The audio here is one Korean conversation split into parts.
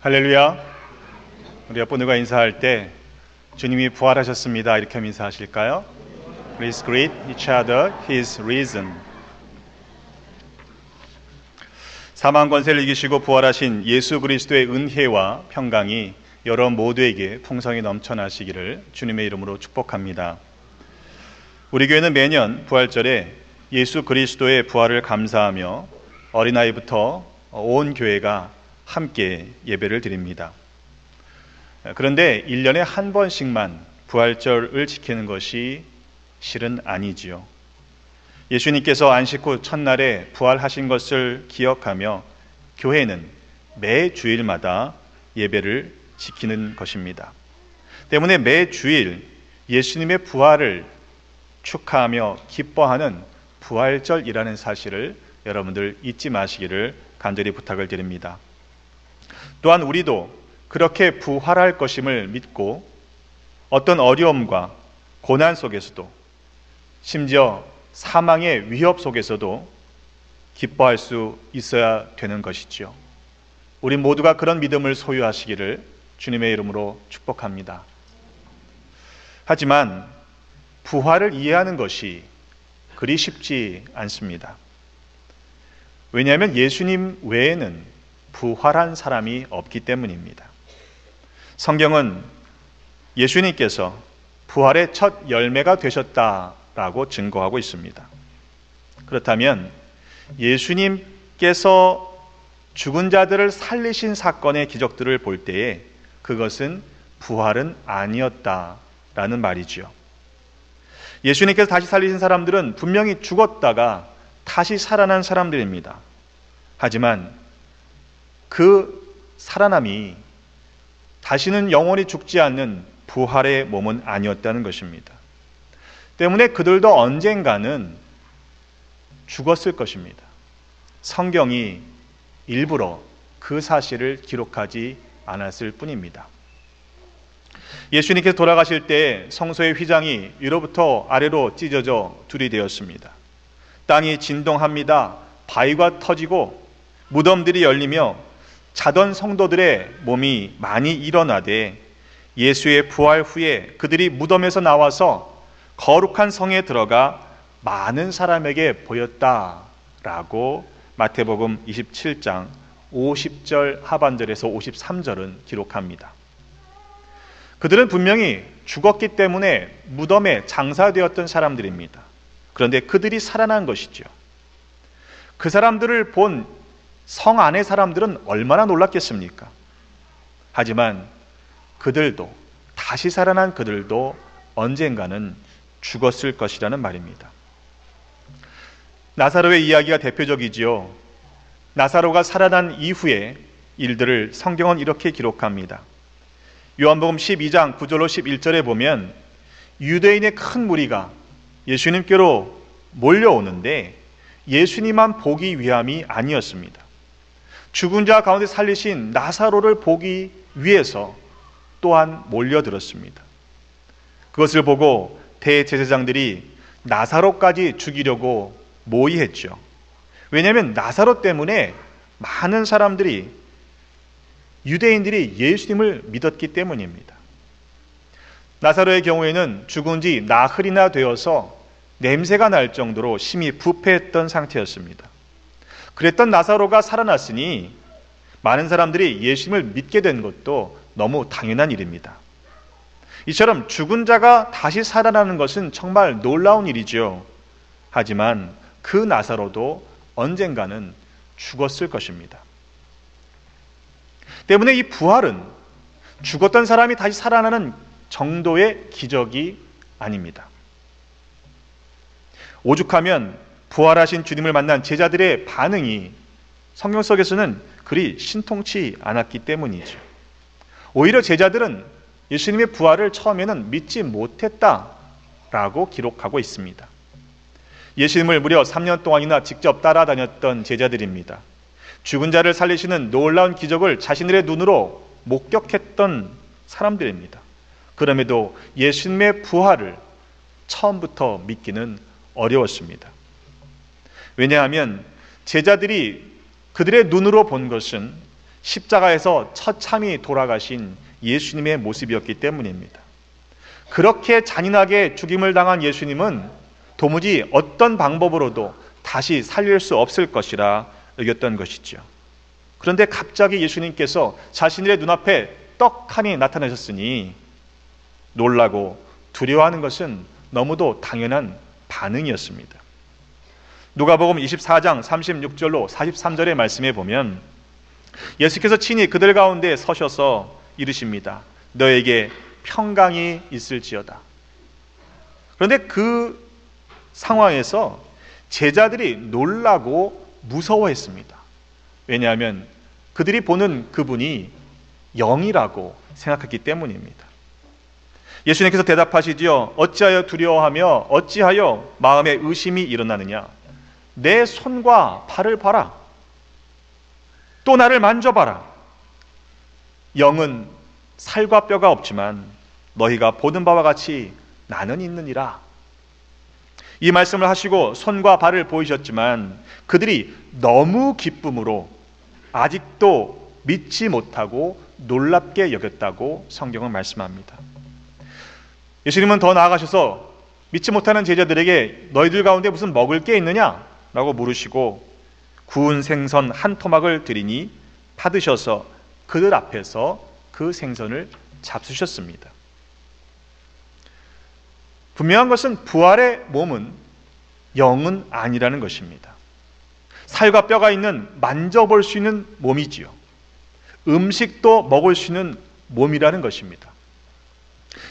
할렐루야. 우리 옆분들과 인사할 때 주님이 부활하셨습니다 이렇게 하면 인사하실까요? Please greet each other. He is risen. 사망 권세를 이기시고 부활하신 예수 그리스도의 은혜와 평강이 여러분 모두에게 풍성히 넘쳐나시기를 주님의 이름으로 축복합니다. 우리 교회는 매년 부활절에 예수 그리스도의 부활을 감사하며 어린아이부터 온 교회가 함께 예배를 드립니다. 그런데 1년에 한 번씩만 부활절을 지키는 것이 실은 아니지요. 예수님께서 안식 후 첫날에 부활하신 것을 기억하며 교회는 매 주일마다 예배를 지키는 것입니다. 때문에 매 주일 예수님의 부활을 축하하며 기뻐하는 부활절이라는 사실을 여러분들 잊지 마시기를 간절히 부탁을 드립니다. 또한 우리도 그렇게 부활할 것임을 믿고 어떤 어려움과 고난 속에서도 심지어 사망의 위협 속에서도 기뻐할 수 있어야 되는 것이지요. 우리 모두가 그런 믿음을 소유하시기를 주님의 이름으로 축복합니다. 하지만 부활을 이해하는 것이 그리 쉽지 않습니다. 왜냐하면 예수님 외에는 부활한 사람이 없기 때문입니다. 성경은 예수님께서 부활의 첫 열매가 되셨다라고 증거하고 있습니다. 그렇다면 예수님께서 죽은 자들을 살리신 사건의 기적들을 볼 때에 그것은 부활은 아니었다라는 말이죠. 예수님께서 다시 살리신 사람들은 분명히 죽었다가 다시 살아난 사람들입니다. 하지만 그 살아남이 다시는 영원히 죽지 않는 부활의 몸은 아니었다는 것입니다. 때문에 그들도 언젠가는 죽었을 것입니다. 성경이 일부러 그 사실을 기록하지 않았을 뿐입니다. 예수님께서 돌아가실 때 성소의 휘장이 위로부터 아래로 찢어져 둘이 되었습니다. 땅이 진동합니다. 바위가 터지고 무덤들이 열리며 자던 성도들의 몸이 많이 일어나되 예수의 부활 후에 그들이 무덤에서 나와서 거룩한 성에 들어가 많은 사람에게 보였다라고 마태복음 27장 50절 하반절에서 53절은 기록합니다. 그들은 분명히 죽었기 때문에 무덤에 장사되었던 사람들입니다. 그런데 그들이 살아난 것이죠. 그 사람들을 본 성 안의 사람들은 얼마나 놀랐겠습니까? 하지만 그들도, 다시 살아난 그들도 언젠가는 죽었을 것이라는 말입니다. 나사로의 이야기가 대표적이지요. 나사로가 살아난 이후의 일들을 성경은 이렇게 기록합니다. 요한복음 12장 9절로 11절에 보면 유대인의 큰 무리가 예수님께로 몰려오는데 예수님만 보기 위함이 아니었습니다. 죽은 자 가운데 살리신 나사로를 보기 위해서 또한 몰려들었습니다. 그것을 보고 대제사장들이 나사로까지 죽이려고 모의했죠. 왜냐하면 나사로 때문에 많은 사람들이, 유대인들이 예수님을 믿었기 때문입니다. 나사로의 경우에는 죽은 지 나흘이나 되어서 냄새가 날 정도로 심히 부패했던 상태였습니다. 그랬던 나사로가 살아났으니 많은 사람들이 예수님을 믿게 된 것도 너무 당연한 일입니다. 이처럼 죽은 자가 다시 살아나는 것은 정말 놀라운 일이죠. 하지만 그 나사로도 언젠가는 죽었을 것입니다. 때문에 이 부활은 죽었던 사람이 다시 살아나는 정도의 기적이 아닙니다. 오죽하면 부활하신 주님을 만난 제자들의 반응이 성경 속에서는 그리 신통치 않았기 때문이죠. 오히려 제자들은 예수님의 부활을 처음에는 믿지 못했다라고 기록하고 있습니다. 예수님을 무려 3년 동안이나 직접 따라다녔던 제자들입니다. 죽은 자를 살리시는 놀라운 기적을 자신들의 눈으로 목격했던 사람들입니다. 그럼에도 예수님의 부활을 처음부터 믿기는 어려웠습니다. 왜냐하면 제자들이 그들의 눈으로 본 것은 십자가에서 처참히 돌아가신 예수님의 모습이었기 때문입니다. 그렇게 잔인하게 죽임을 당한 예수님은 도무지 어떤 방법으로도 다시 살릴 수 없을 것이라 여겼던 것이죠. 그런데 갑자기 예수님께서 자신의 눈앞에 떡하니 나타나셨으니 놀라고 두려워하는 것은 너무도 당연한 반응이었습니다. 누가복음 24장 36절로 43절의 말씀에 보면 예수께서 친히 그들 가운데 서셔서 이르십니다. 너에게 평강이 있을지어다. 그런데 그 상황에서 제자들이 놀라고 무서워했습니다. 왜냐하면 그들이 보는 그분이 영이라고 생각했기 때문입니다. 예수님께서 대답하시지요. 어찌하여 두려워하며 어찌하여 마음에 의심이 일어나느냐. 내 손과 발을 봐라. 또 나를 만져봐라. 영은 살과 뼈가 없지만 너희가 보는 바와 같이 나는 있느니라. 이 말씀을 하시고 손과 발을 보이셨지만 그들이 너무 기쁨으로 아직도 믿지 못하고 놀랍게 여겼다고 성경은 말씀합니다. 예수님은 더 나아가셔서 믿지 못하는 제자들에게 너희들 가운데 무슨 먹을 게 있느냐? 라고 물으시고 구운 생선 한 토막을 드리니 받으셔서 그들 앞에서 그 생선을 잡수셨습니다. 분명한 것은 부활의 몸은 영은 아니라는 것입니다. 살과 뼈가 있는 만져볼 수 있는 몸이지요. 음식도 먹을 수 있는 몸이라는 것입니다.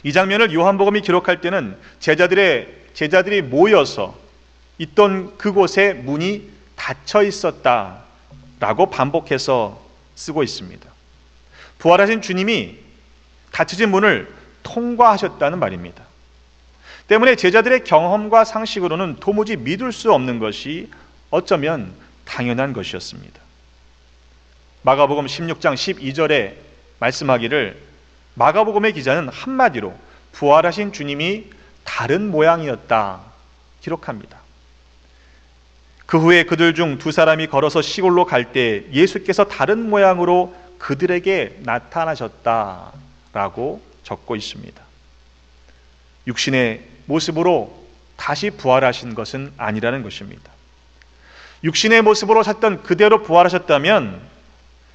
이 장면을 요한복음이 기록할 때는 제자들이 모여서 있던 그곳에 문이 닫혀 있었다라고 반복해서 쓰고 있습니다. 부활하신 주님이 닫혀진 문을 통과하셨다는 말입니다. 때문에 제자들의 경험과 상식으로는 도무지 믿을 수 없는 것이 어쩌면 당연한 것이었습니다. 마가복음 16장 12절에 말씀하기를 마가복음의 기자는 한마디로 부활하신 주님이 다른 모양이었다 기록합니다. 그 후에 그들 중 두 사람이 걸어서 시골로 갈 때 예수께서 다른 모양으로 그들에게 나타나셨다라고 적고 있습니다. 육신의 모습으로 다시 부활하신 것은 아니라는 것입니다. 육신의 모습으로 샀던 그대로 부활하셨다면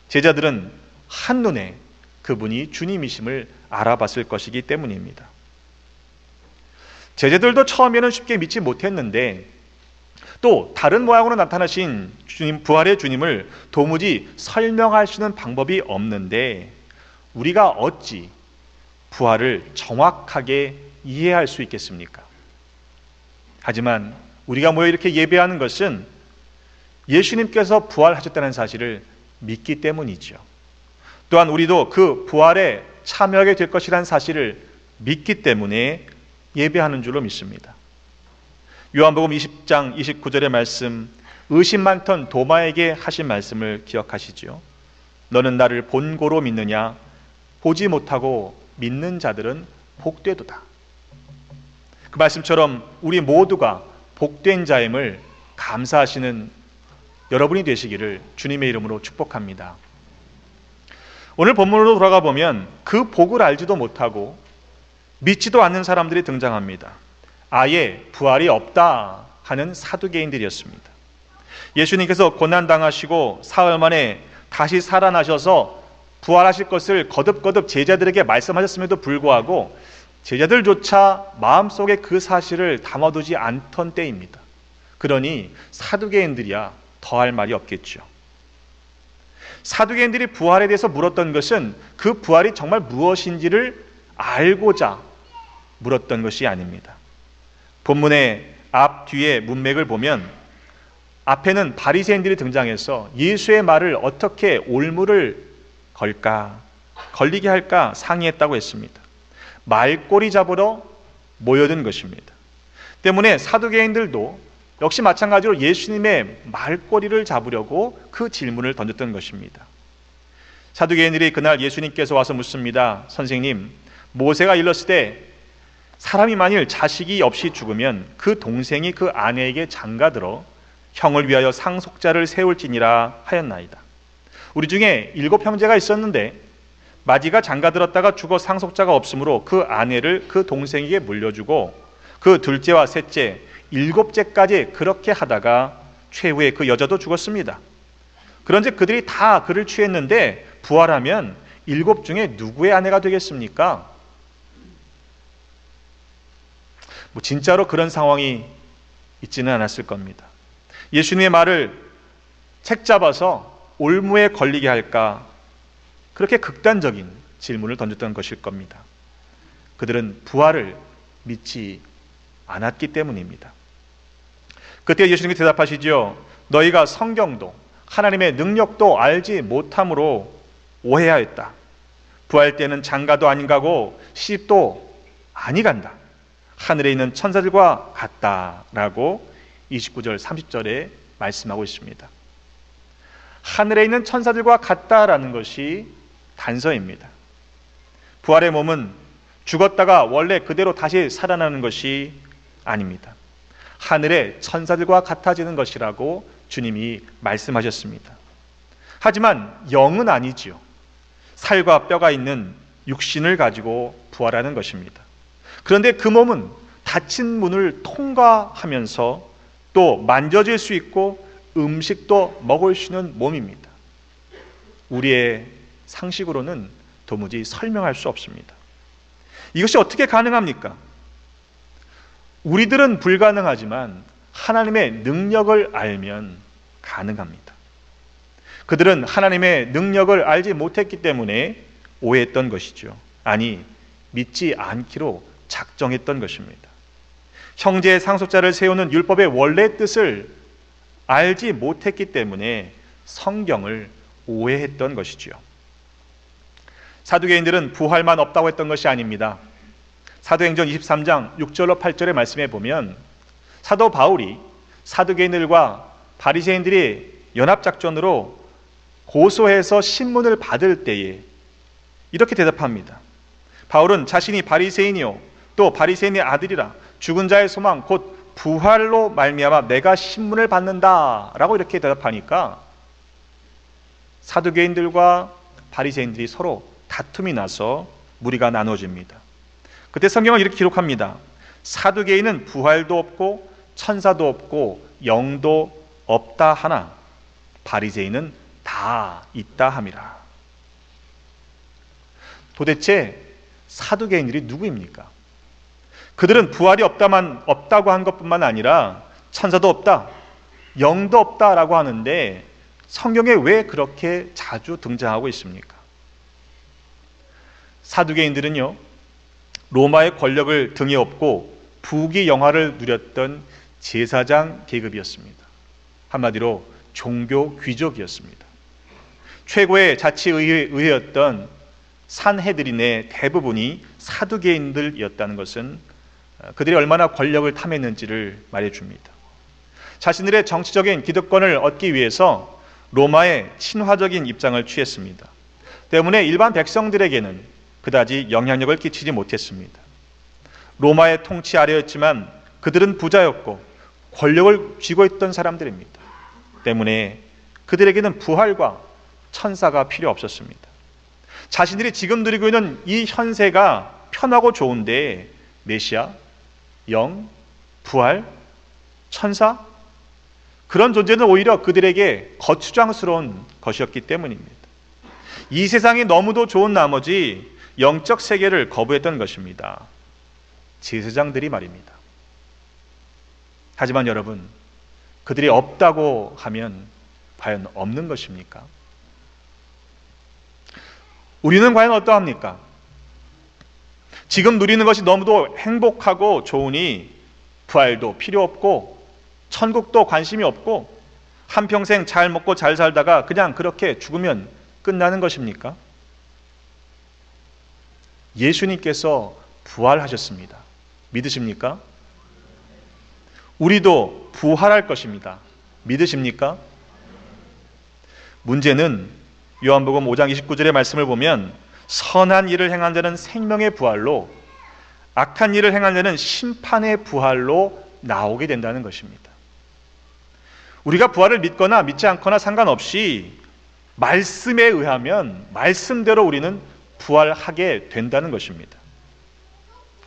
제자들은 한눈에 그분이 주님이심을 알아봤을 것이기 때문입니다. 제자들도 처음에는 쉽게 믿지 못했는데 또 다른 모양으로 나타나신 주님, 부활의 주님을 도무지 설명할 수 있는 방법이 없는데 우리가 어찌 부활을 정확하게 이해할 수 있겠습니까? 하지만 우리가 모여 이렇게 예배하는 것은 예수님께서 부활하셨다는 사실을 믿기 때문이죠. 또한 우리도 그 부활에 참여하게 될 것이라는 사실을 믿기 때문에 예배하는 줄로 믿습니다. 요한복음 20장 29절의 말씀, 의심 많던 도마에게 하신 말씀을 기억하시죠. 너는 나를 본고로 믿느냐? 보지 못하고 믿는 자들은 복되도다. 그 말씀처럼 우리 모두가 복된 자임을 감사하시는 여러분이 되시기를 주님의 이름으로 축복합니다. 오늘 본문으로 돌아가 보면 그 복을 알지도 못하고 믿지도 않는 사람들이 등장합니다. 아예 부활이 없다 하는 사두개인들이었습니다. 예수님께서 고난당하시고 사흘 만에 다시 살아나셔서 부활하실 것을 거듭거듭 제자들에게 말씀하셨음에도 불구하고 제자들조차 마음속에 그 사실을 담아두지 않던 때입니다. 그러니 사두개인들이야 더할 말이 없겠죠. 사두개인들이 부활에 대해서 물었던 것은 그 부활이 정말 무엇인지를 알고자 물었던 것이 아닙니다. 본문의 앞 뒤에 문맥을 보면 앞에는 바리새인들이 등장해서 예수의 말을 어떻게 올무를 걸리게 할까 상의했다고 했습니다. 말꼬리 잡으러 모여든 것입니다. 때문에 사두개인들도 역시 마찬가지로 예수님의 말꼬리를 잡으려고 그 질문을 던졌던 것입니다. 사두개인들이 그날 예수님께서 와서 묻습니다. 선생님, 모세가 일렀을 때 사람이 만일 자식이 없이 죽으면 그 동생이 그 아내에게 장가들어 형을 위하여 상속자를 세울지니라 하였나이다. 우리 중에 7 형제가 있었는데 마지가 장가들었다가 죽어 상속자가 없으므로 그 아내를 그 동생에게 물려주고 그 둘째와 셋째, 7째까지 그렇게 하다가 최후에 그 여자도 죽었습니다. 그런즉 그들이 다 그를 취했는데 부활하면 7 중에 누구의 아내가 되겠습니까? 진짜로 그런 상황이 있지는 않았을 겁니다. 예수님의 말을 책 잡아서 올무에 걸리게 할까, 그렇게 극단적인 질문을 던졌던 것일 겁니다. 그들은 부활을 믿지 않았기 때문입니다. 그때 예수님이 대답하시죠. 너희가 성경도 하나님의 능력도 알지 못함으로 오해하였다. 부활 때는 장가도 아닌 가고 시집도 아니 간다. 하늘에 있는 천사들과 같다라고 29절 30절에 말씀하고 있습니다. 하늘에 있는 천사들과 같다라는 것이 단서입니다. 부활의 몸은 죽었다가 원래 그대로 다시 살아나는 것이 아닙니다. 하늘의 천사들과 같아지는 것이라고 주님이 말씀하셨습니다. 하지만 영은 아니지요. 살과 뼈가 있는 육신을 가지고 부활하는 것입니다. 그런데 그 몸은 닫힌 문을 통과하면서 또 만져질 수 있고 음식도 먹을 수 있는 몸입니다. 우리의 상식으로는 도무지 설명할 수 없습니다. 이것이 어떻게 가능합니까? 우리들은 불가능하지만 하나님의 능력을 알면 가능합니다. 그들은 하나님의 능력을 알지 못했기 때문에 오해했던 것이죠. 아니, 믿지 않기로 작정했던 것입니다. 형제의 상속자를 세우는 율법의 원래 뜻을 알지 못했기 때문에 성경을 오해했던 것이지요. 사두개인들은 부활만 없다고 했던 것이 아닙니다. 사도행전 23장 6절로 8절의 말씀에 보면 사도 바울이 사두개인들과 바리새인들이 연합작전으로 고소해서 신문을 받을 때에 이렇게 대답합니다. 바울은 자신이 바리새인이요 또 바리새인의 아들이라 죽은 자의 소망 곧 부활로 말미암아 내가 신문을 받는다라고 이렇게 대답하니까 사두개인들과 바리새인들이 서로 다툼이 나서 무리가 나눠집니다. 그때 성경은 이렇게 기록합니다. 사두개인은 부활도 없고 천사도 없고 영도 없다 하나 바리새인은 다 있다 함이라. 도대체 사두개인들이 누구입니까? 그들은 부활이 없다고 한 것뿐만 아니라 천사도 없다, 영도 없다라고 하는데 성경에 왜 그렇게 자주 등장하고 있습니까? 사두개인들은요, 로마의 권력을 등에 업고 부귀영화를 누렸던 제사장 계급이었습니다. 한마디로 종교 귀족이었습니다. 최고의 자치의회였던 산헤드린의 대부분이 사두개인들이었다는 것은 그들이 얼마나 권력을 탐했는지를 말해줍니다. 자신들의 정치적인 기득권을 얻기 위해서 로마의 친화적인 입장을 취했습니다. 때문에 일반 백성들에게는 그다지 영향력을 끼치지 못했습니다. 로마의 통치 아래였지만 그들은 부자였고 권력을 쥐고 있던 사람들입니다. 때문에 그들에게는 부활과 천사가 필요 없었습니다. 자신들이 지금 누리고 있는 이 현세가 편하고 좋은데 메시아, 영, 부활, 천사, 그런 존재는 오히려 그들에게 거추장스러운 것이었기 때문입니다. 이 세상이 너무도 좋은 나머지 영적 세계를 거부했던 것입니다. 제사장들이 말입니다. 하지만 여러분, 그들이 없다고 하면 과연 없는 것입니까? 우리는 과연 어떠합니까? 지금 누리는 것이 너무도 행복하고 좋으니 부활도 필요 없고 천국도 관심이 없고 한평생 잘 먹고 잘 살다가 그냥 그렇게 죽으면 끝나는 것입니까? 예수님께서 부활하셨습니다. 믿으십니까? 우리도 부활할 것입니다. 믿으십니까? 문제는 요한복음 5장 29절의 말씀을 보면 선한 일을 행한 자는 생명의 부활로 악한 일을 행한 자는 심판의 부활로 나오게 된다는 것입니다. 우리가 부활을 믿거나 믿지 않거나 상관없이 말씀에 의하면 말씀대로 우리는 부활하게 된다는 것입니다.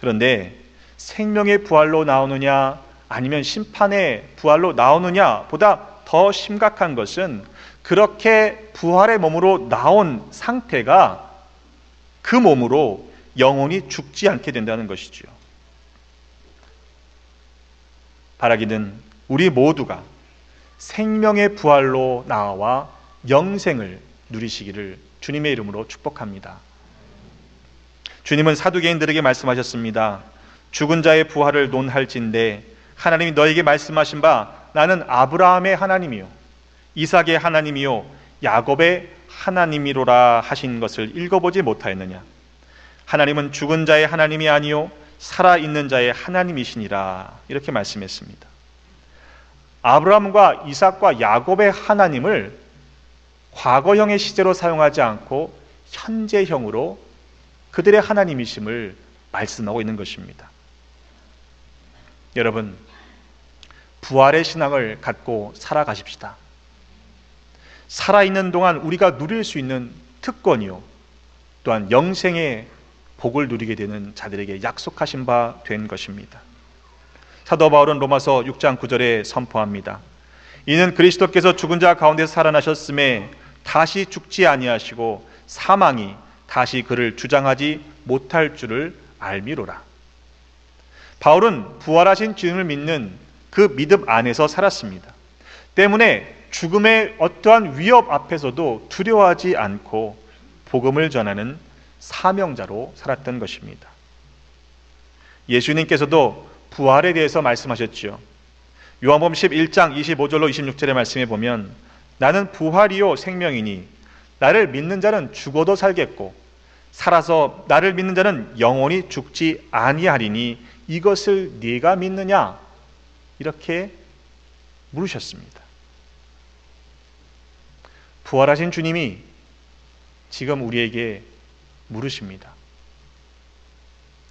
그런데 생명의 부활로 나오느냐 아니면 심판의 부활로 나오느냐 보다 더 심각한 것은 그렇게 부활의 몸으로 나온 상태가 그 몸으로 영원히 죽지 않게 된다는 것이죠. 바라기는 우리 모두가 생명의 부활로 나와 영생을 누리시기를 주님의 이름으로 축복합니다. 주님은 사두개인들에게 말씀하셨습니다. 죽은 자의 부활을 논할진대 하나님이 너에게 말씀하신 바 나는 아브라함의 하나님이요 이삭의 하나님이요 야곱의 하나님이로라 하신 것을 읽어보지 못하였느냐. 하나님은 죽은 자의 하나님이 아니요 살아있는 자의 하나님이시니라 이렇게 말씀했습니다. 아브라함과 이삭과 야곱의 하나님을 과거형의 시제로 사용하지 않고 현재형으로 그들의 하나님이심을 말씀하고 있는 것입니다. 여러분, 부활의 신앙을 갖고 살아가십시다. 살아있는 동안 우리가 누릴 수 있는 특권이요 또한 영생의 복을 누리게 되는 자들에게 약속하신 바 된 것입니다. 사도 바울은 로마서 6장 9절에 선포합니다. 이는 그리스도께서 죽은 자 가운데서 살아나셨음에 다시 죽지 아니하시고 사망이 다시 그를 주장하지 못할 줄을 알미로라. 바울은 부활하신 주님을 믿는 그 믿음 안에서 살았습니다. 때문에 죽음의 어떠한 위협 앞에서도 두려워하지 않고 복음을 전하는 사명자로 살았던 것입니다. 예수님께서도 부활에 대해서 말씀하셨지요. 요한복음 11장 25절로 26절의 말씀에 보면 나는 부활이요 생명이니 나를 믿는 자는 죽어도 살겠고 살아서 나를 믿는 자는 영원히 죽지 아니하리니 이것을 네가 믿느냐? 이렇게 물으셨습니다. 부활하신 주님이 지금 우리에게 물으십니다.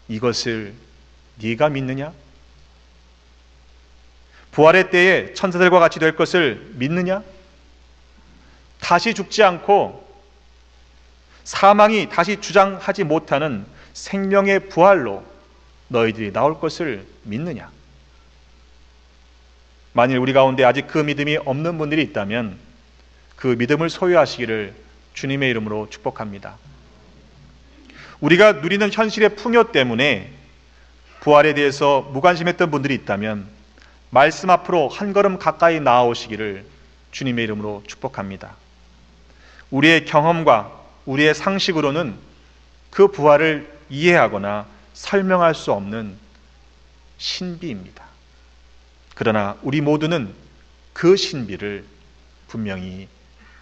이것을 네가 믿느냐? 부활의 때에 천사들과 같이 될 것을 믿느냐? 다시 죽지 않고 사망이 다시 주장하지 못하는 생명의 부활로 너희들이 나올 것을 믿느냐? 만일 우리 가운데 아직 그 믿음이 없는 분들이 있다면 그 믿음을 소유하시기를 주님의 이름으로 축복합니다. 우리가 누리는 현실의 풍요 때문에 부활에 대해서 무관심했던 분들이 있다면 말씀 앞으로 한 걸음 가까이 나아오시기를 주님의 이름으로 축복합니다. 우리의 경험과 우리의 상식으로는 그 부활을 이해하거나 설명할 수 없는 신비입니다. 그러나 우리 모두는 그 신비를 분명히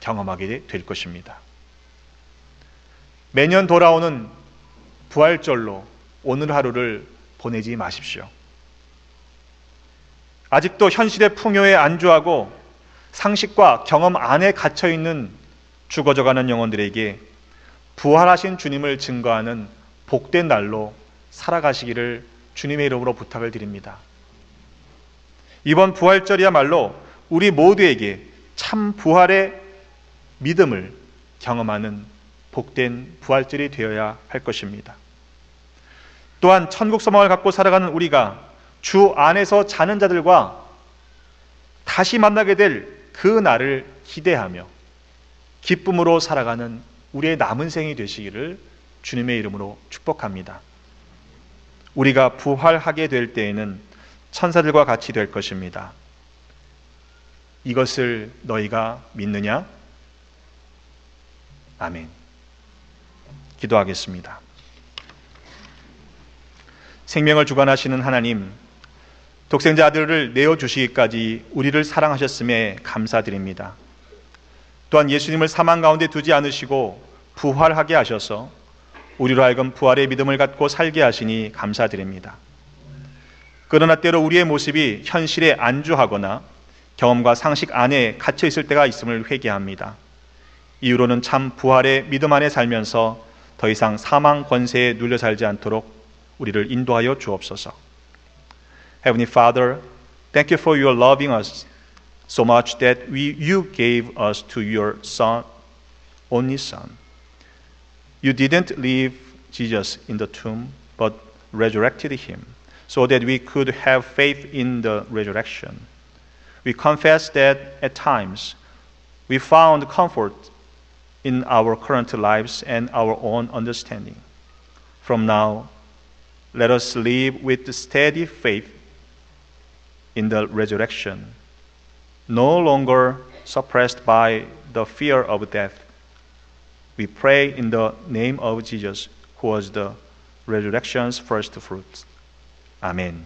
경험하게 될 것입니다. 매년 돌아오는 부활절로 오늘 하루를 보내지 마십시오. 아직도 현실의 풍요에 안주하고 상식과 경험 안에 갇혀있는 죽어져가는 영혼들에게 부활하신 주님을 증거하는 복된 날로 살아가시기를 주님의 이름으로 부탁을 드립니다. 이번 부활절이야말로 우리 모두에게 참 부활의 믿음을 경험하는 복된 부활절이 되어야 할 것입니다. 또한 천국 소망을 갖고 살아가는 우리가 주 안에서 자는 자들과 다시 만나게 될 그 날을 기대하며 기쁨으로 살아가는 우리의 남은 생이 되시기를 주님의 이름으로 축복합니다. 우리가 부활하게 될 때에는 천사들과 같이 될 것입니다. 이것을 너희가 믿느냐? 아멘. 기도하겠습니다. 생명을 주관하시는 하나님, 독생자 아들을 내어주시기까지 우리를 사랑하셨음에 감사드립니다. 또한 예수님을 사망 가운데 두지 않으시고 부활하게 하셔서 우리로 하여금 부활의 믿음을 갖고 살게 하시니 감사드립니다. 그러나 때로 우리의 모습이 현실에 안주하거나 경험과 상식 안에 갇혀 있을 때가 있음을 회개합니다. 이후로는 참 부활의 믿음 안에 살면서 더 이상 사망 권세에 눌려 살지 않도록 우리를 인도하여 주옵소서. Heavenly Father, thank you for your loving us so much that you gave us to your Son only Son. You didn't leave Jesus in the tomb, but resurrected him, so that we could have faith in the resurrection. We confess that at times we found comfort in our current lives and our own understanding. From now, let us live with steady faith in the resurrection, no longer suppressed by the fear of death. We pray in the name of Jesus, who was the resurrection's first fruits. Amen.